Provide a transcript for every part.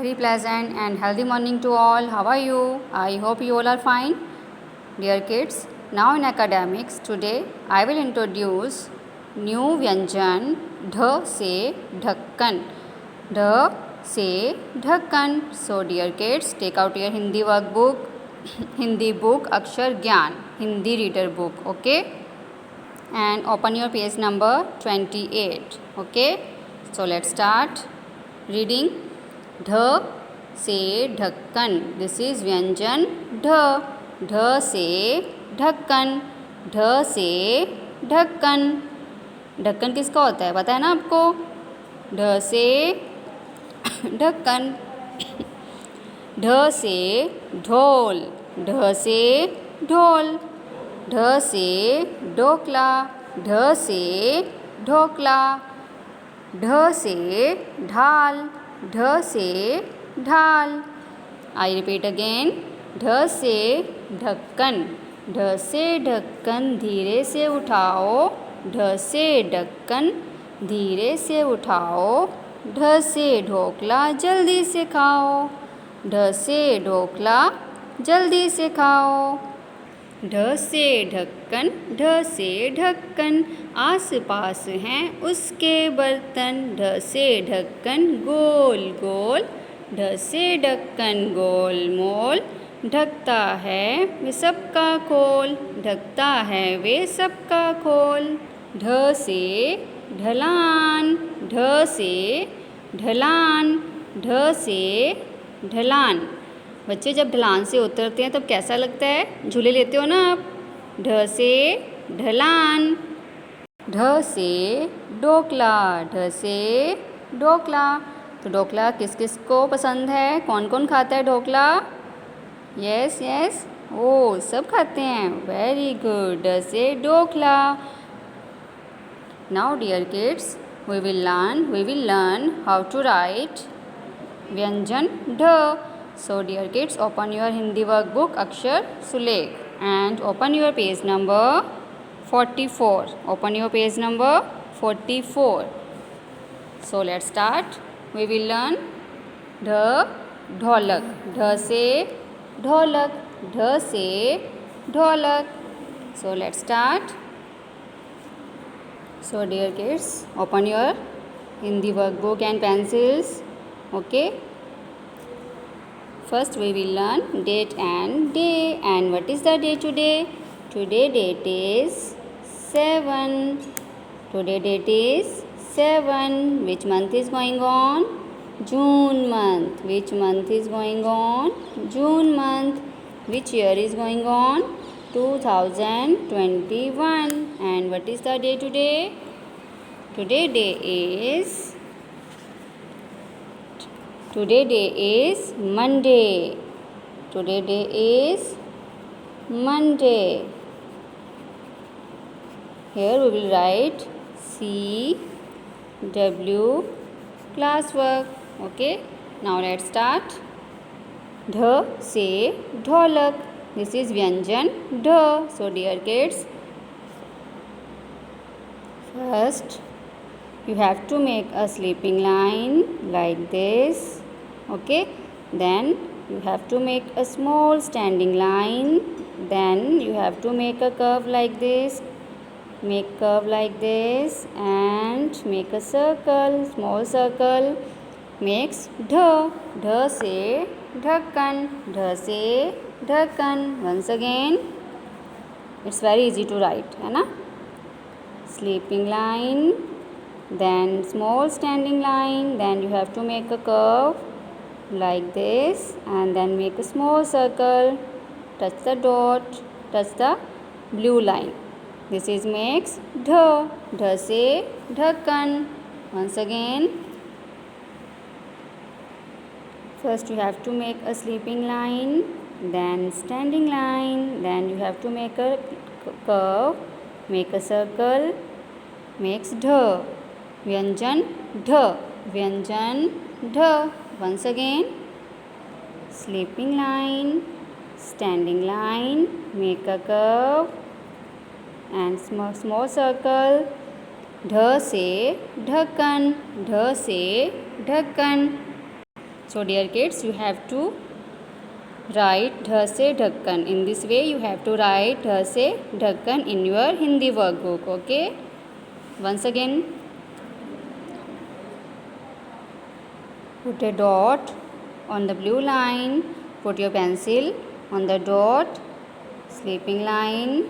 Very pleasant and healthy morning to all. How are you? I hope you all are fine. Dear kids, now in academics, today I will introduce new vyanjan dh se dhakkan. Dh se dhakkan. So dear kids, take out your Hindi workbook, Hindi book, Akshar Gyan, Hindi reader book, okay? And open your page number 28, okay? So let's start reading. ढ से ढक्कन. This is व्यंजन ढ. ढ से ढक्कन. ढ से ढक्कन. ढक्कन किसका होता है पता है ना आपको? ढ से ढक्कन. ढ से ढोल. ढ से ढोल. ढ से ढोकला. ढ से ढोकला. ढ से ढाल. ढ से ढाल. I repeat again. ढ से ढक्कन. ढ से ढक्कन धीरे से उठाओ. ढ से ढक्कन धीरे से उठाओ. ढ से ढोकला जल्दी से खाओ. ढ से ढोकला जल्दी से खाओ. ढ से ढक्कन. ढ से ढक्कन आस पास हैं उसके बर्तन. ढ से ढक्कन गोल गोल. ढ से ढक्कन गोल मोल. ढकता है वे सबका खोल. ढकता है वे सबका खोल. ढ से ढलान. ढ से ढलान. ढ से ढलान. बच्चे जब ढलान से उतरते हैं तब कैसा लगता है? झूले लेते हो ना आप. ढ से ढलान. ढ से ढोकला. ढ से ढोकला. तो ढोकला किस किस को पसंद है? कौन कौन खाता है ढोकला? यस यस, ओ सब खाते हैं. Very good. ढ से dhokla. Now dear kids, we will learn how to write व्यंजन ढ. So dear kids, open your Hindi workbook Akshar Sulekh and open your page number 44. Open your page number 44. So let's start. We will learn dha dholak. Dha se dholak. Dha se dholak. So let's start. So dear kids, open your Hindi workbook and pencils. Okay. First we will learn date and day. And what is the day today? Today date is 7. Today date is 7. Which month is going on? June month. Which month is going on? June month. Which year is going on? 2021. And what is the day today? Today day is Monday. Today day is Monday. Here we will write CW classwork. Okay. Now let's start. Dh se dholak. This is vyanjan dh. So dear kids, first you have to make a sleeping line like this. Okay, then you have to make a small standing line. Then you have to make a curve like this. Make curve like this and make a circle, small circle. Makes dh. Dh se dhakkan. Dh se dhakkan. Once again, it's very easy to write, है ना? Sleeping line, then small standing line, then you have to make a curve like this and then make a small circle, touch the dot, touch the blue line. This is makes dh. Dh se dhakkan. Once again, first you have to make a sleeping line, then standing line, then you have to make a curve, make a circle, makes dh. Vyanjan dh. Vyanjan dh. Once again, sleeping line, standing line, make a curve and small circle. Dh se dhakkan. Dh se dhakkan. So dear kids, you have to write ढ से ढक्कन. In this way you have to write ढ से ढक्कन in your Hindi workbook. Okay. Once again, put a dot on the blue line. Put your pencil on the dot. Sleeping line,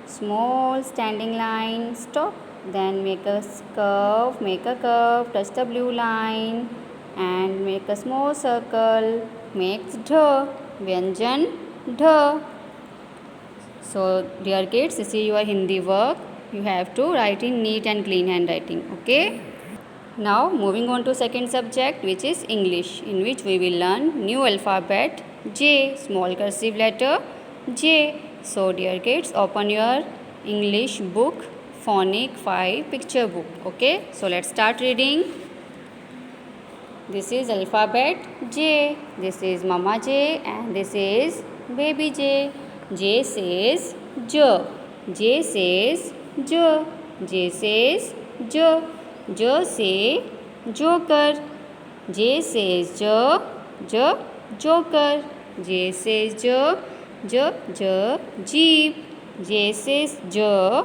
small standing line, stop. Then make a curve, touch the blue line and make a small circle. Makes dha, Vyanjan dha. So dear kids, this is your Hindi work. You have to write in neat and clean handwriting. Okay. Now moving on to second subject, which is English, in which we will learn new alphabet J, small cursive letter J. So dear kids, open your English book, Phonic 5 picture book. Okay, so let's start reading. This is alphabet J. This is Mama J and this is baby J. J says J. J says J. J says J. J say joker. J says J. J joker. J says J. J jeep. J says J.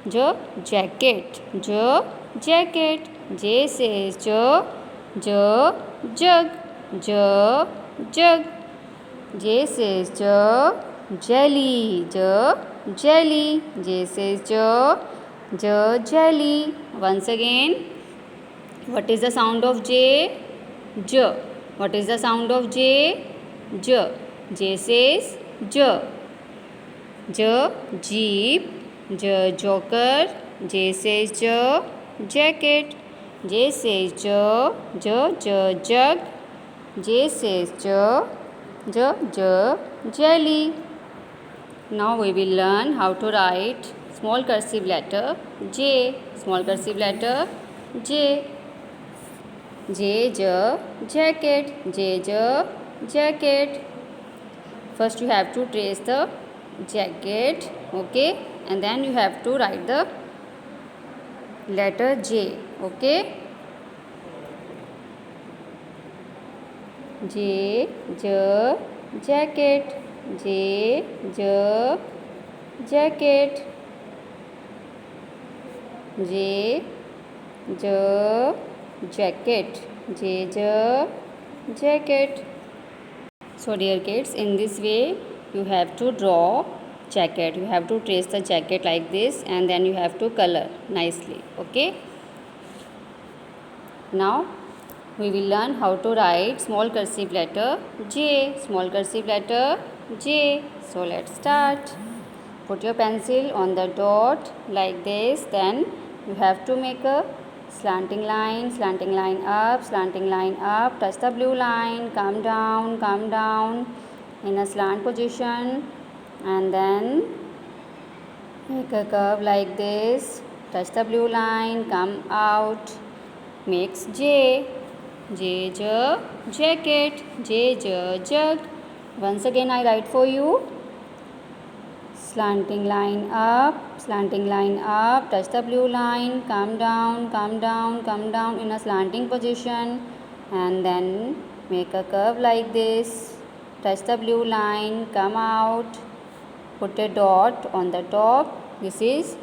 J jacket. J jacket. J says J. J jug. J jug. J says J. Jelly. J jelly. J says J. J jelly. Once again, what is the sound of J? J. What is the sound of J? J. J says J. J jeep. J joker. J says J jacket. J says J. J jug. J says J. J jelly. Now we will learn how to write small cursive letter J. Small cursive letter J. J jacket. J jacket. First you have to trace the jacket. Okay, and then you have to write the letter J. Okay. J jacket. J jacket. J jacket. J jacket. So dear kids, in this way you have to draw jacket. You have to trace the jacket like this and then you have to color nicely. Okay. Now we will learn how to write small cursive letter J. Small cursive letter J. So let's start. Put your pencil on the dot like this. Then you have to make a slanting line up, slanting line up. Touch the blue line, come down in a slant position and then make a curve like this. Touch the blue line, come out. Makes J. J jacket. J jug. Once again I write for you. Slanting line up, touch the blue line, come down in a slanting position and then make a curve like this. Touch the blue line, come out, put a dot on the top. This is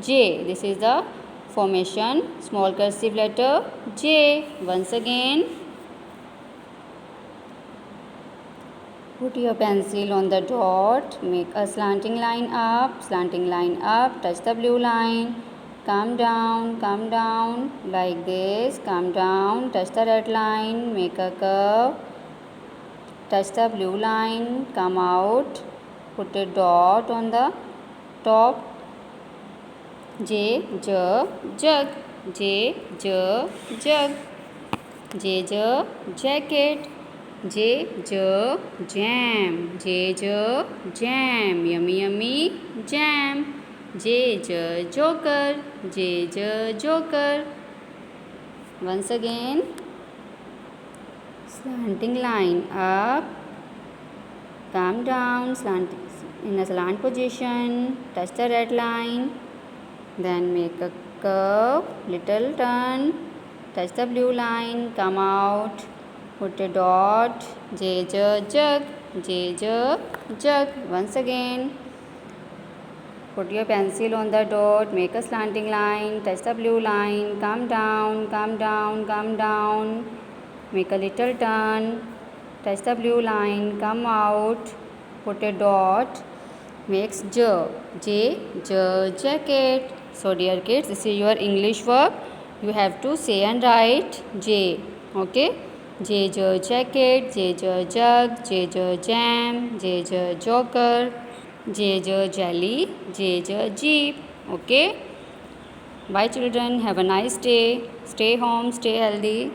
J. This is the formation small cursive letter J. Once again, put your pencil on the dot, make a slanting line up, touch the blue line, come down like this, come down, touch the red line, make a curve, touch the blue line, come out, put a dot on the top. J jug. J jug. J jacket. J jam. J jam. Yummy jam. J joker. J joker. Once again, slanting line up, come down, in a slant position, touch the red line, then make a curve, little turn, touch the blue line, come out, put a dot. J jug, J jug. Once again, put your pencil on the dot, make a slanting line, touch the blue line, come down, come down, come down, make a little turn, touch the blue line, come out, put a dot, makes jacket. So dear kids, this is your English verb. You have to say and write J. Okay? J jacket, J jug, J jam, J joker, J jelly, J jeep. Okay? Bye children. Have a nice day. Stay home, stay healthy.